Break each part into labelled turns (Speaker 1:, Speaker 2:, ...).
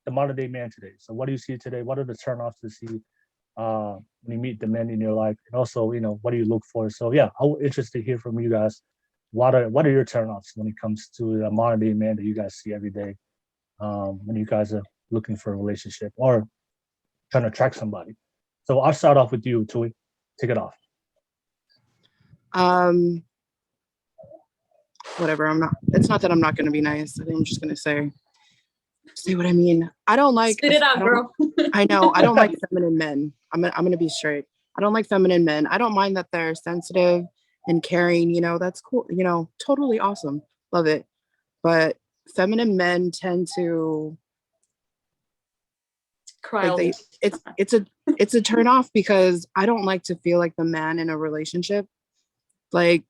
Speaker 1: the modern day man today. So what do you see today? What are the turnoffs to see when you meet the men in your life? And also, what do you look for? So yeah, I'm interested to hear from you guys. What are your turnoffs when it comes to the modern day man that you guys see every day when you guys are looking for a relationship or trying to attract somebody? So I'll start off with you, Tui. Take it off.
Speaker 2: Um, Whatever. It's not that I'm not going to be nice. I think I'm just going to say what I mean. I don't like.
Speaker 3: Spit it out, girl.
Speaker 2: I know. I don't like feminine men. I'm going to be straight. I don't like feminine men. I don't mind that they're sensitive and caring. That's cool. Totally awesome. Love it. But feminine men tend to
Speaker 3: cry.
Speaker 2: Like it's a turn off because I don't like to feel like the man in a relationship. Like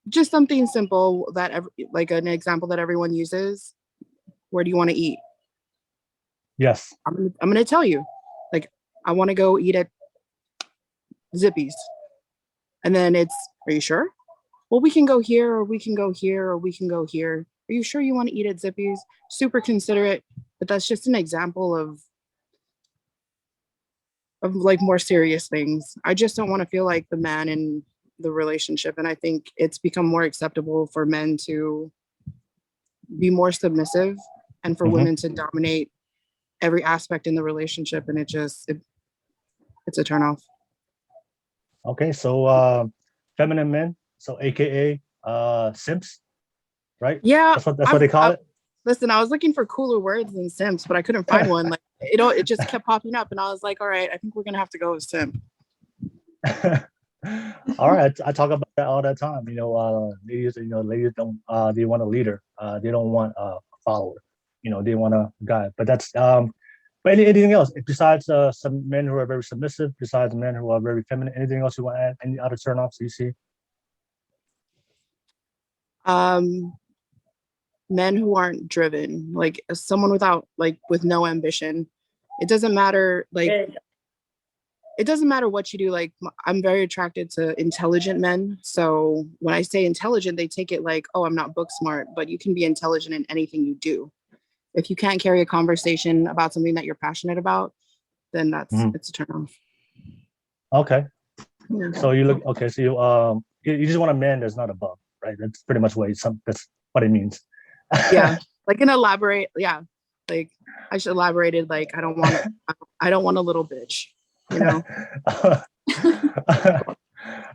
Speaker 2: just something simple that like an example that everyone uses. Where do you want to eat?
Speaker 1: Yes.
Speaker 2: I'm going to tell you. Like, I want to go eat at Zippy's. And then are you sure? Well, we can go here, or we can go here, or we can go here. Are you sure you want to eat at Zippy's? Super considerate, but that's just an example of like more serious things. I just don't want to feel like the man in the relationship. And I think it's become more acceptable for men to be more submissive and for women to dominate every aspect in the relationship. And it's a turnoff.
Speaker 1: Okay, so feminine men, so AKA simps, right?
Speaker 2: Yeah,
Speaker 1: that's what they call it.
Speaker 2: Listen, I was looking for cooler words than simps, but I couldn't find one. Like it just kept popping up, and I was like, all right, I think we're gonna have to go with simp.
Speaker 1: All right, I talk about that all the time. Ladies, ladies don't they want a leader. They don't want a follower. They want a guy. But that's but anything else besides some men who are very submissive, besides men who are very feminine? Anything else you want to add? Any other turnoffs you see?
Speaker 2: Men who aren't driven, like someone with no ambition. It doesn't matter. It doesn't matter what you do. Like, I'm very attracted to intelligent men. So when I say intelligent, they take it like, oh, I'm not book smart, but you can be intelligent in anything you do. If you can't carry a conversation about something that you're passionate about, then it's a turn off.
Speaker 1: Okay. Yeah. So you just want a man that's not a bum, right? That's pretty much that's what it means.
Speaker 2: Yeah. Like elaborate. Yeah. Like I should elaborated. Like I don't want a little bitch.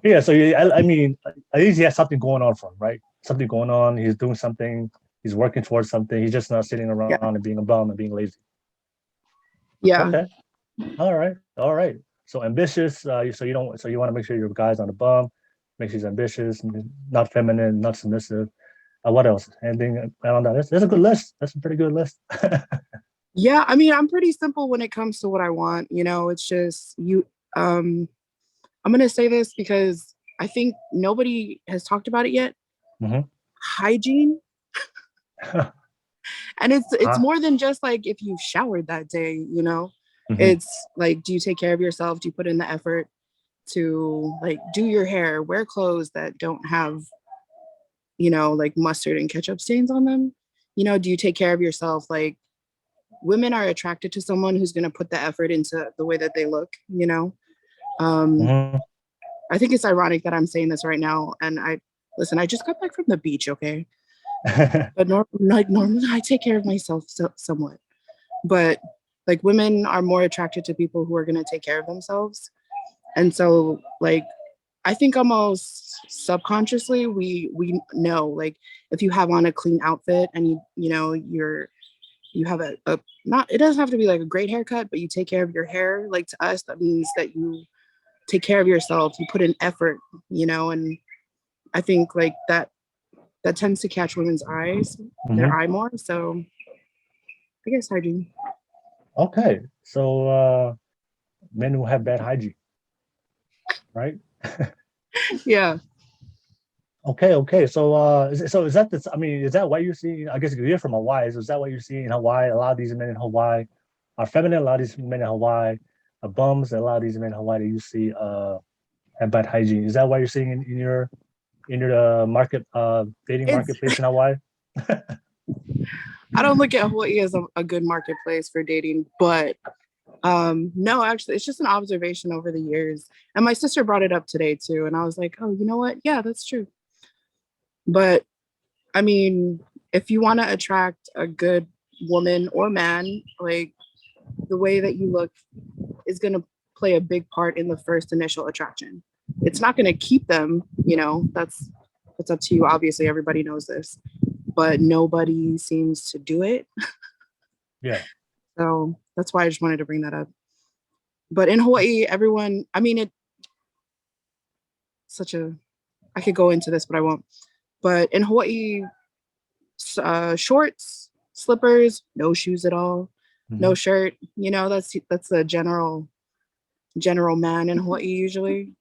Speaker 1: Yeah, so I mean, at least he has something going on for him, right? Something going on. He's doing something. He's working towards something. He's just not sitting around and being a bum and being lazy.
Speaker 2: Yeah.
Speaker 1: Okay. All right. So ambitious. So you want to make sure your guy's on a bum. Make sure he's ambitious, not feminine, not submissive. What else? Anything around that? That's a good list. That's a pretty good list.
Speaker 2: Yeah, I mean, I'm pretty simple when it comes to what I want. It's just I'm going to say this because I think nobody has talked about it yet. Hygiene. And it's more than just like if you showered that day, it's like, do you take care of yourself? Do you put in the effort to like do your hair, wear clothes that don't have, like mustard and ketchup stains on them? Do you take care of yourself? Like, women are attracted to someone who's going to put the effort into the way that they look, I think it's ironic that I'm saying this right now. And I just got back from the beach. Okay. But normally I take care of myself somewhat, but like women are more attracted to people who are going to take care of themselves. And so like, I think almost subconsciously we know, like if you have on a clean outfit and you have it doesn't have to be like a great haircut, but you take care of your hair. Like to us, that means that you take care of yourself, you put in effort, and I think like that tends to catch women's eyes, their eye more. So I guess hygiene.
Speaker 1: Okay. So men who have bad hygiene, right?
Speaker 2: Yeah.
Speaker 1: Okay. So is that this? I mean, is that what you're seeing? I guess you're from Hawaii. Is that what you're seeing in Hawaii? A lot of these men in Hawaii are feminine. A lot of these men in Hawaii are bums. And a lot of these men in Hawaii that you see have bad hygiene. Is that what you're seeing in your market dating marketplace in Hawaii?
Speaker 2: I don't look at Hawaii as a good marketplace for dating, but no, actually, it's just an observation over the years. And my sister brought it up today too, and I was like, oh, you know what? Yeah, that's true. But I mean, if you want to attract a good woman or man, like the way that you look is going to play a big part in the first initial attraction. It's not going to keep them, that's up to you. Obviously, everybody knows this, but nobody seems to do it.
Speaker 1: Yeah.
Speaker 2: So that's why I just wanted to bring that up. But in Hawaii, everyone, I mean, I could go into this, but I won't. But in Hawaii, shorts, slippers, no shoes at all, no shirt. That's the general man in Hawaii usually,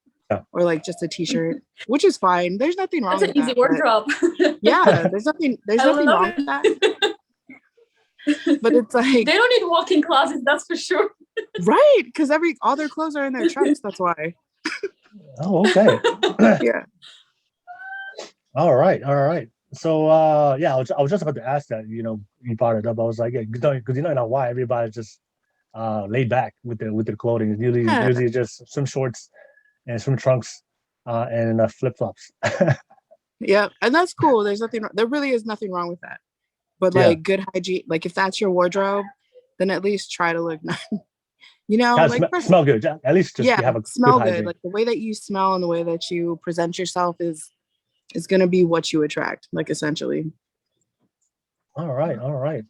Speaker 2: or like just a t-shirt, which is fine. There's nothing wrong with that.
Speaker 3: That's an easy wardrobe.
Speaker 2: Yeah, there's nothing wrong with that. But it's like
Speaker 3: they don't need walk-in closets, that's for sure.
Speaker 2: Right, because all their clothes are in their trunks. That's why.
Speaker 1: Oh, okay.
Speaker 2: Yeah.
Speaker 1: All right. So yeah, I was just about to ask that. You brought it up. I was like, yeah, because in Hawaii, everybody's just laid back with their clothing. It's usually just some shorts and some trunks and flip flops.
Speaker 2: Yeah, and that's cool. There really is nothing wrong with that. But like good hygiene, like if that's your wardrobe, then at least try to look nice.
Speaker 1: Smell good. At least just have a
Speaker 2: smell
Speaker 1: good
Speaker 2: good. Like the way that you smell and the way that you present yourself is gonna be what you attract, like essentially.
Speaker 1: All right.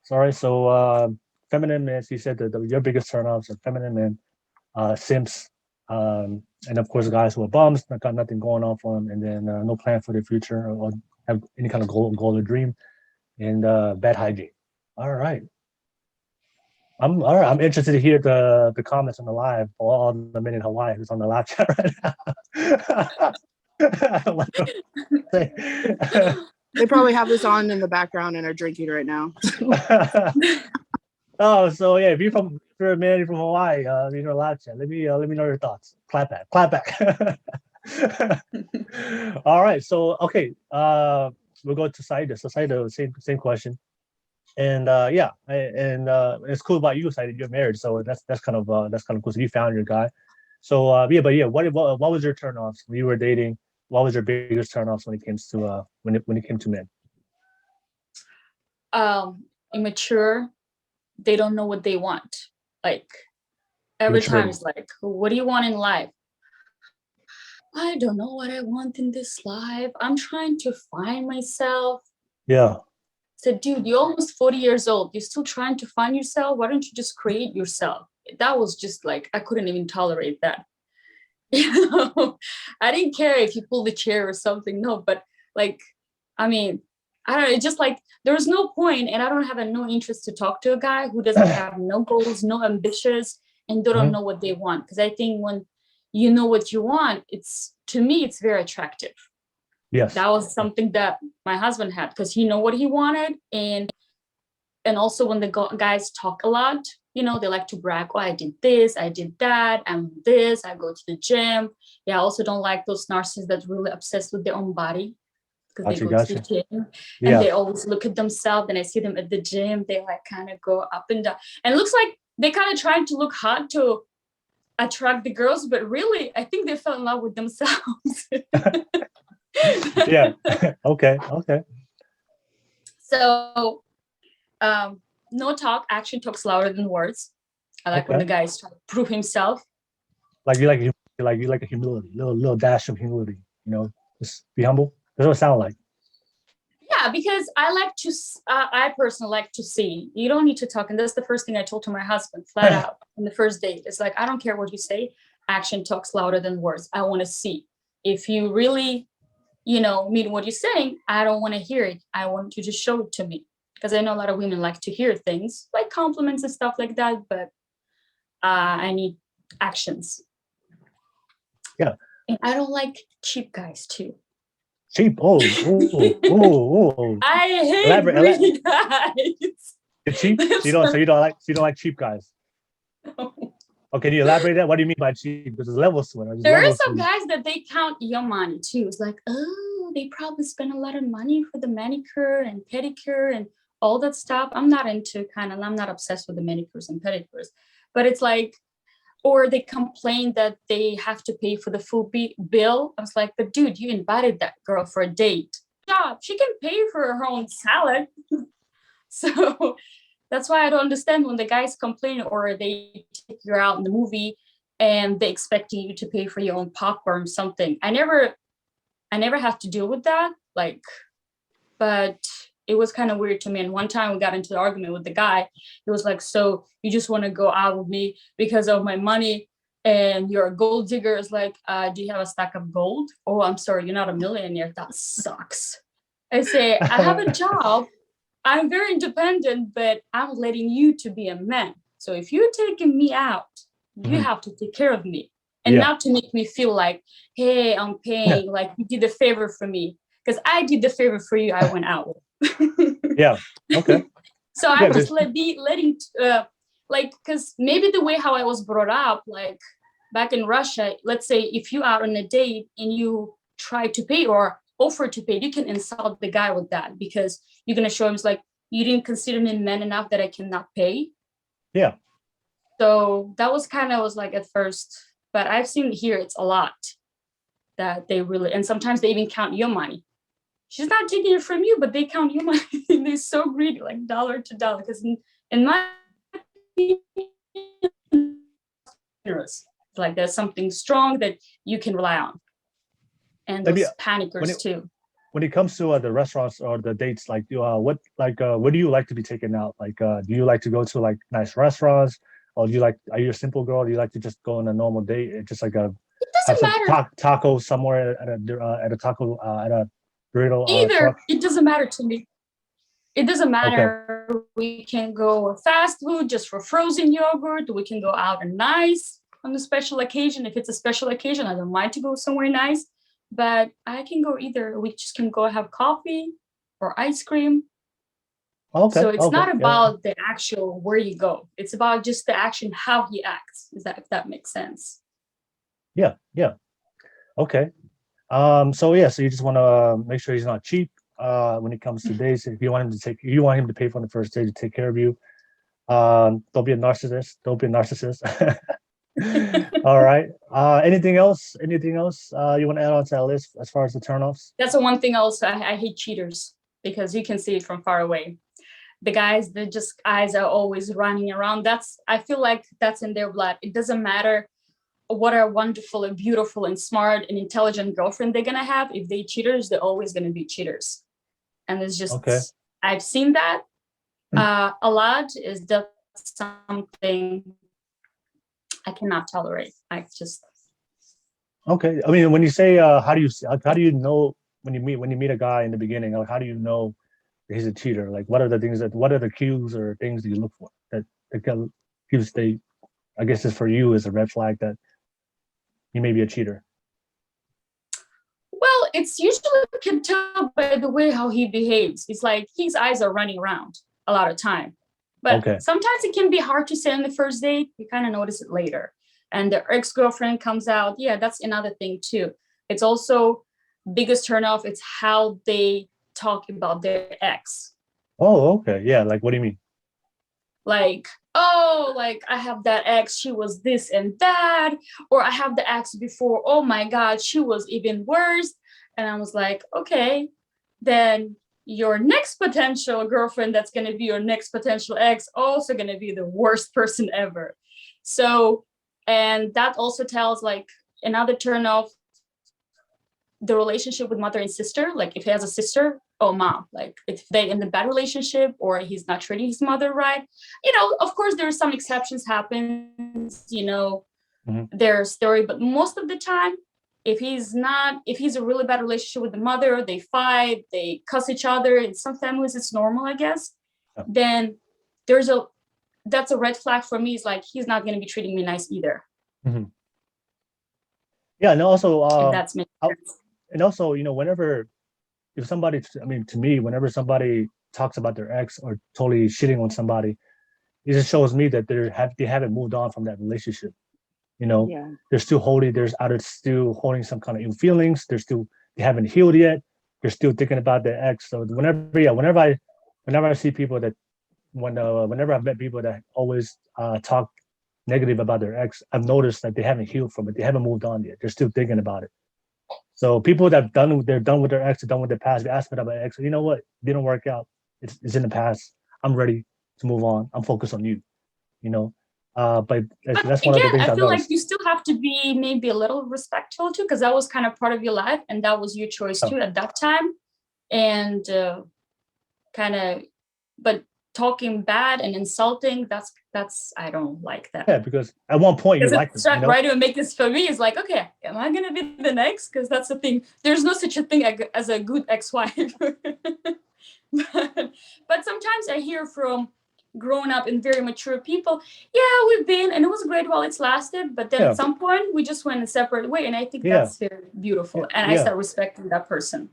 Speaker 1: Sorry. So feminine men, you said that your biggest turnoffs are feminine men, simps, and of course guys who are bums, not got nothing going on for them, and then no plan for the future or have any kind of goal or dream, and bad hygiene. All right. I'm interested to hear the comments on the live for all the men in Hawaii who's on the live chat right now.
Speaker 2: They probably have this on in the background and are drinking right now.
Speaker 1: Oh, so yeah, if you're a man, you're from Hawaii, you're live chat. Let me know your thoughts. Clap back. All right, so okay, we'll go to Saida. So Saida, same question. And it's cool about you, Saida. You're married, so that's kind of cool. So you found your guy. So what was your turnoffs when you were dating? What was your biggest turnoffs when it came to when it came to men?
Speaker 3: Immature. They don't know what they want. Like every time it's like, what do you want in life? I don't know what I want in this life. I'm trying to find myself.
Speaker 1: Yeah.
Speaker 3: Said, dude, you're almost 40 years old. You're still trying to find yourself. Why don't you just create yourself? That was just like, I couldn't even tolerate that. I didn't care if you pull the chair or something. No, but like, I mean, I don't know. It's just like, there was no point, and I don't have no interest to talk to a guy who doesn't have no goals, no ambitions, and they don't know what they want. Because I think when you know what you want, to me, it's very attractive.
Speaker 1: Yes.
Speaker 3: That was something that my husband had, because he knew what he wanted. And also when the guys talk a lot, they like to brag. Oh, I did this, I did that, I'm this, I go to the gym. Yeah, I also don't like those narcissists that really obsessed with their own body, because they go to the gym and they always look at themselves. And I see them at the gym, they like kind of go up and down. And it looks like they kind of trying to look hot to attract the girls, but really, I think they fell in love with themselves.
Speaker 1: Yeah. Okay.
Speaker 3: So no talk, action talks louder than words. I like when the guy is trying to prove himself. Like
Speaker 1: you like a humility, little dash of humility, just be humble. That's what it sounds like.
Speaker 3: Yeah, because I personally like to see. You don't need to talk. And that's the first thing I told to my husband flat out on the first date. It's like, I don't care what you say. Action talks louder than words. I want to see. If you really, mean what you're saying, I don't want to hear it. I want you to show it to me. Because I know a lot of women like to hear things like compliments and stuff like that, but I need actions.
Speaker 1: Yeah.
Speaker 3: And I don't like cheap guys too.
Speaker 1: Cheap? Oh.
Speaker 3: I hate greedy guys.
Speaker 1: You're cheap? So you don't like cheap guys?
Speaker 3: No.
Speaker 1: Okay, can you elaborate that? What do you mean by cheap? Because there's levels to it.
Speaker 3: There are some guys that they count your money too. It's like, oh, they probably spend a lot of money for the manicure and pedicure and all that stuff. I'm not into I'm not obsessed with the manicures and pedicures, but it's like, or they complain that they have to pay for the full bill. I was like, but dude, you invited that girl for a date. Yeah, she can pay for her own salad. So that's why I don't understand when the guys complain or they take you out in the movie and they expecting you to pay for your own popcorn or something. I never have to deal with that. Like, but it was kind of weird to me. And one time we got into an argument with the guy. He was like, so you just want to go out with me because of my money and you're a gold digger? It's like, do you have a stack of gold? Oh, I'm sorry, you're not a millionaire. That sucks. I say, I have a job. I'm very independent, but I'm letting you to be a man. So if you're taking me out, you have to take care of me. And not to make me feel like, hey, I'm paying, like you did a favor for me. Because I did the favor for you, I went out with.
Speaker 1: Yeah. Okay.
Speaker 3: So I was letting, like, because maybe the way how I was brought up, like back in Russia, let's say if you are on a date and you try to pay or offer to pay, you can insult the guy with that because you're going to show him it's like, you didn't consider me man enough that I cannot pay.
Speaker 1: Yeah.
Speaker 3: So that was was like at first, but I've seen here it's a lot that they really, and sometimes they even count your money. She's not taking it from you, but they count your money. They're so greedy, like dollar to dollar. Because in my opinion, like there's something strong that you can rely on. And those panickers too.
Speaker 1: When it comes to the restaurants or the dates, like what do you like to be taken out? Like, do you like to go to like nice restaurants, or do you like? Are you a simple girl? Do you like to just go on a normal date, just like
Speaker 3: it doesn't matter.
Speaker 1: Taco somewhere at a taco at a burrito?
Speaker 3: Either
Speaker 1: truck?
Speaker 3: It doesn't matter to me. It doesn't matter. Okay. We can go fast food just for frozen yogurt. We can go out and nice on a special occasion. If it's a special occasion, I don't mind to go somewhere nice. But I can go either. We just can go have coffee or ice cream. Okay. So it's not about the actual where you go. It's about just the action, how he acts. If that makes sense?
Speaker 1: Yeah. Yeah. Okay. So you just want to make sure he's not cheap when it comes to dates. If you want him to pay for the first date to take care of you. Don't be a narcissist. Don't be a narcissist. All right. Anything else you want to add on to that list as far as the turnoffs?
Speaker 3: That's the one thing also. I hate cheaters because you can see it from far away. The guys, eyes are always running around. I feel like that's in their blood. It doesn't matter what a wonderful and beautiful and smart and intelligent girlfriend they're gonna have. If they cheaters, they're always gonna be cheaters. And it's just I've seen that a lot. Is that something I cannot tolerate?
Speaker 1: Okay. I mean, when you say how do you know when you meet a guy in the beginning, like how do you know he's a cheater? Like what are the cues or things that you look for that cues I guess is for you is a red flag that he may be a cheater?
Speaker 3: Well, it's usually you can tell by the way how he behaves. It's like his eyes are running around a lot of time. But sometimes it can be hard to say on the first date. You kind of notice it later. And the ex-girlfriend comes out. Yeah, that's another thing too. It's also biggest turnoff. It's how they talk about their ex.
Speaker 1: Oh, okay. Yeah. Like, what do you mean?
Speaker 3: Like, oh, like I have that ex. She was this and that. Or I have the ex before. Oh my God, she was even worse. And I was like, okay, then your next potential girlfriend that's going to be your next potential ex also going to be the worst person ever. So, and that also tells like another turn off the relationship with mother and sister. Like if he has a sister or mom, like if they in the bad relationship or he's not treating his mother right, of course there are some exceptions happens, their story, but most of the time, if he's a really bad relationship with the mother, they fight, they cuss each other. In some families, it's normal, I guess. Yeah. Then that's a red flag for me. It's like, he's not going to be treating me nice either.
Speaker 1: Mm-hmm. Yeah. And also,
Speaker 3: that's me.
Speaker 1: And also, whenever to me, whenever somebody talks about their ex or totally shitting on somebody, it just shows me that they haven't moved on from that relationship. They're still holding some kind of ill feelings. They haven't healed yet. They're still thinking about their ex. So whenever whenever I see people that whenever I've met people that always talk negative about their ex, I've noticed that they haven't healed from it. They haven't moved on yet. They're still thinking about it. So people that they're done with their ex, they're done with their past. They ask me about my ex. You know what? It didn't work out. It's in the past. I'm ready to move on. I'm focused on you. You know, but
Speaker 3: But
Speaker 1: that's one of the
Speaker 3: again,
Speaker 1: things
Speaker 3: I
Speaker 1: I've
Speaker 3: feel like
Speaker 1: noticed.
Speaker 3: you still have to be maybe a little respectful too, because that was kind of part of your life and that was your choice too at that time. And kind of, but talking bad and insulting, that's I don't like that.
Speaker 1: Yeah, because at one point you liked them. You know?
Speaker 3: Right to make this for me is like, okay, am I gonna be the next? Because that's the thing. There's no such a thing as a good ex-wife. but sometimes I hear from grown up and very mature people, yeah, we've been, and it was great while it's lasted, but then at some point we just went a separate way, and I think that's very beautiful, and I start respecting that person.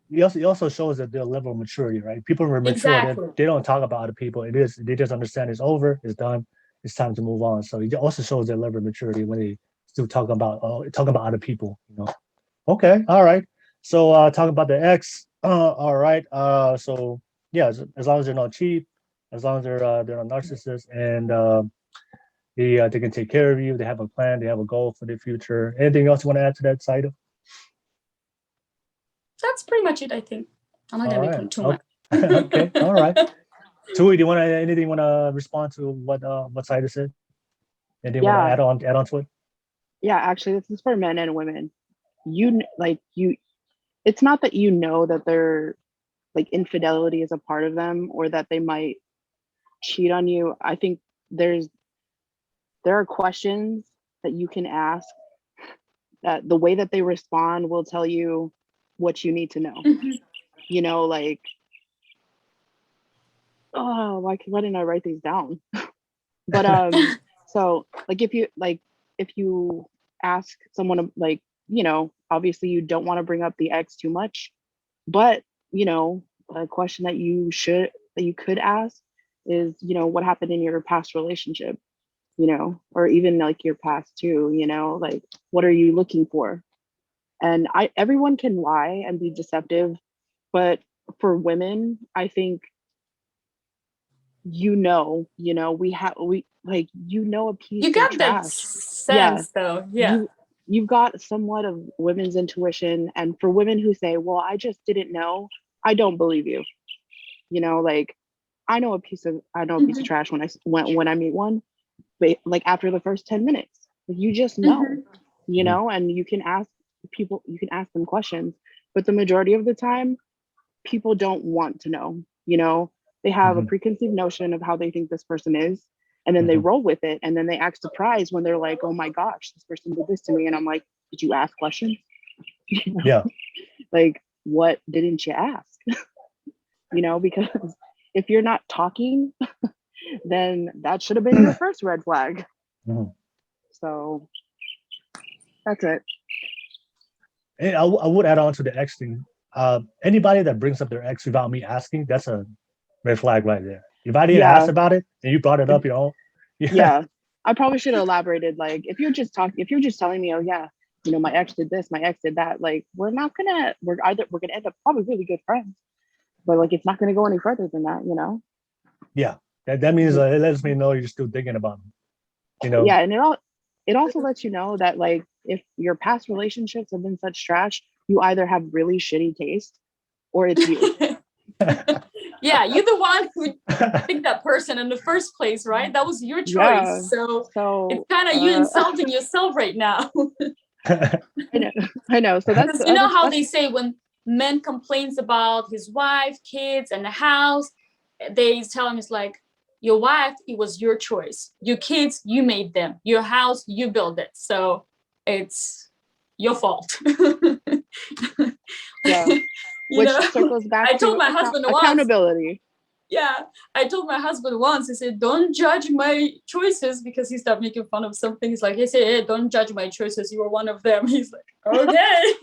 Speaker 1: It also shows that their level of maturity, right? People who are mature, they don't talk about other people. They just understand it's over, it's done, it's time to move on. So it also shows their level of maturity when they still talk about other people, you know. Okay, all right. So talk about the ex. All right. So yeah, as long as they're not cheap, as long as they're not narcissists, and they can take care of you, they have a plan, they have a goal for the future. Anything else you want to add to that, Saida?
Speaker 3: That's pretty much it, I think. I'm not gonna be putting too much.
Speaker 1: Okay, all right. Tui, do you want to anything you want to respond to what Saida said? Anything you want to add on to it?
Speaker 2: Yeah, actually, this is for men and women. It's not that you know that they're like infidelity is a part of them or that they might cheat on you. I think there are questions that you can ask that the way that they respond will tell you what you need to know. You know, like, oh, why didn't I write these down? But so like if you ask someone, like, you know, obviously you don't want to bring up the ex too much, but you know, a question that you could ask is, you know, what happened in your past relationship, you know, or even like your past too, you know, like what are you looking for? And everyone can lie and be deceptive, but for women, I think we like, you know, a piece
Speaker 3: you
Speaker 2: of
Speaker 3: got
Speaker 2: trash.
Speaker 3: that sense though.
Speaker 2: You've got somewhat of women's intuition, and for women who say, well, I just didn't know, I don't believe you. You know, like I know a piece of trash when I meet one, but like after the first 10 minutes, you just know, you know, and you can ask them questions, but the majority of the time people don't want to know, you know, they have a preconceived notion of how they think this person is, and then they roll with it, and then they act surprised when they're like, oh my gosh, this person did this to me, and I'm like, did you ask questions? You know?
Speaker 1: Yeah.
Speaker 2: Like, what didn't you ask? You know, because if you're not talking, then that should have been your first red flag. So that's it.
Speaker 1: And I would add on to the ex thing. Anybody that brings up their ex without me asking, that's a red flag right there. If I didn't ask about it and you brought it up, you know.
Speaker 2: Yeah. I probably should have elaborated. Like, if you're just telling me, oh yeah, you know, my ex did this, my ex did that, like, we're gonna end up probably really good friends, but like, it's not gonna go any further than that, you know.
Speaker 1: Yeah, that means it lets me know you're still thinking about them, you know.
Speaker 2: Yeah, and it also lets you know that, like, if your past relationships have been such trash, you either have really shitty taste or it's you.
Speaker 3: Yeah, you're the one who picked that person in the first place, right? That was your choice. Yeah. So it's kind of you insulting yourself right now.
Speaker 2: I know. So that's,
Speaker 3: you know how they say when men complains about his wife, kids, and the house, they tell him it's like, your wife, it was your choice. Your kids, you made them. Your house, you built it. So it's your fault.
Speaker 2: Yeah. Which circles back to
Speaker 3: told my husband
Speaker 2: accountability.
Speaker 3: Once, yeah, I told my husband once, I said, don't judge my choices, because he started making fun of something. He's like, he said, hey, don't judge my choices. You were one of them. He's like, okay.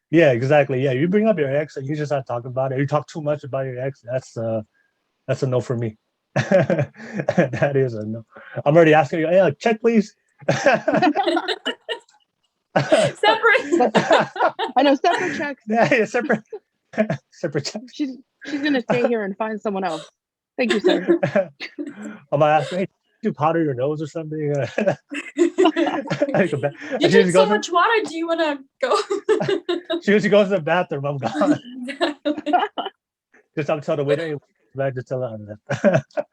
Speaker 1: Yeah, exactly. Yeah, you bring up your ex and you just start talking about it. You talk too much about your ex. That's a no for me. That is a no. I'm already asking you, hey, check please.
Speaker 3: Separate.
Speaker 2: I know, separate checks.
Speaker 1: Yeah, separate. Separate check.
Speaker 2: She's gonna stay here and find someone else. Thank you, sir.
Speaker 1: I might ask, hey, you powder your nose or something?
Speaker 3: You drink so much water. Do you want to go?
Speaker 1: She goes to the bathroom. I'm gone. Just I'll tell the waiter, hey, just tell her I'm